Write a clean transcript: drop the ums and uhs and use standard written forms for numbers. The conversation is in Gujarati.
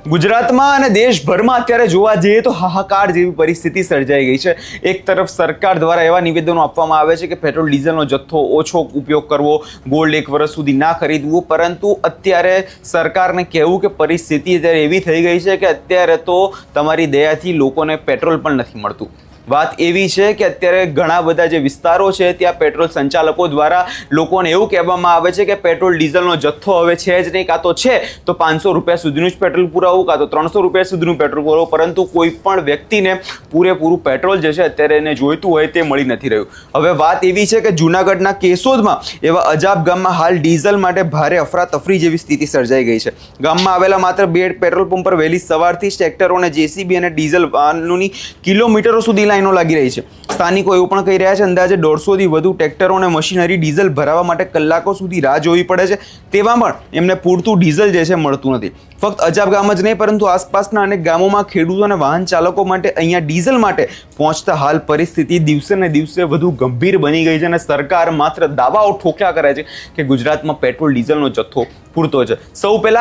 ગુજરાતમાં અને દેશભરમાં અત્યારે જોવા જઈએ તો હાહાકાર જેવી પરિસ્થિતિ સર્જાઈ ગઈ છે। એક તરફ સરકાર દ્વારા એવા નિવેદનો આપવામાં આવે છે કે પેટ્રોલ ડીઝલનો જથ્થો ઓછો ઉપયોગ કરવો, ગોલ્ડ 1 વર્ષ સુધી ના ખરીદવું, પરંતુ અત્યારે સરકારને કહેવું કે પરિસ્થિતિ અત્યારે એવી થઈ ગઈ છે કે અત્યારે તો તમારી દયાથી લોકોને પેટ્રોલ પણ નથી મળતું। વાત એવી છે કે અત્યારે ઘણા બધા જે વિસ્તારો છે ત્યાં પેટ્રોલ સંચાલકો દ્વારા લોકોને એવું કહેવામાં આવે છે કે પેટ્રોલ ડીઝલનો જથ્થો હવે છે જ નહીં, કાં તો છે તો 500 રૂપિયા સુધીનું જ પેટ્રોલ પુરાવું, કાં તો 300 રૂપિયા સુધીનું પેટ્રોલ પુરાવું, પરંતુ કોઈ પણ વ્યક્તિને પૂરેપૂરું પેટ્રોલ જે છે અત્યારે એને જોઈતું હોય તે મળી નથી રહ્યું। હવે વાત એવી છે કે જૂનાગઢના કેશોદમાં એવા અજાબ ગામમાં હાલ ડીઝલ માટે ભારે અફરાતફરી જેવી સ્થિતિ સર્જાઈ ગઈ છે। ગામમાં આવેલા માત્ર 2 પેટ્રોલ પંપ પર વહેલી સવારથી જ ટ્રેક્ટરો અને જેસીબી અને ડીઝલ વાહનોની કિલોમીટરો સુધી લાઈનો લાગી રહી છે। સ્થાનિકો એવું પણ કહી રહ્યા છે અંદાજે 150 થી વધુ ટ્રેક્ટરો અને મશીનરી ડીઝલ ભરાવા માટે કલાકો સુધી રાહ જોવી પડે છે, તેવામાં પણ એમને પૂરતું ડીઝલ જે છે મળતું નથી। ફક્ત અજાબ ગામ જ નહીં પરંતુ આસપાસના અનેક ગામોમાં ખેડૂતો અને વાહન ચાલકો માટે અહીંયા ડીઝલ માટે પહોંચતા હાલ પરિસ્થિતિ દિવસે ને દિવસે વધુ ગંભીર બની ગઈ છે અને સરકાર માત્ર દાવાઓ ઠોક્યા કરે છે કે ગુજરાતમાં પેટ્રોલ ડીઝલનો જથ્થો પૂરતો છે। સૌ પહેલા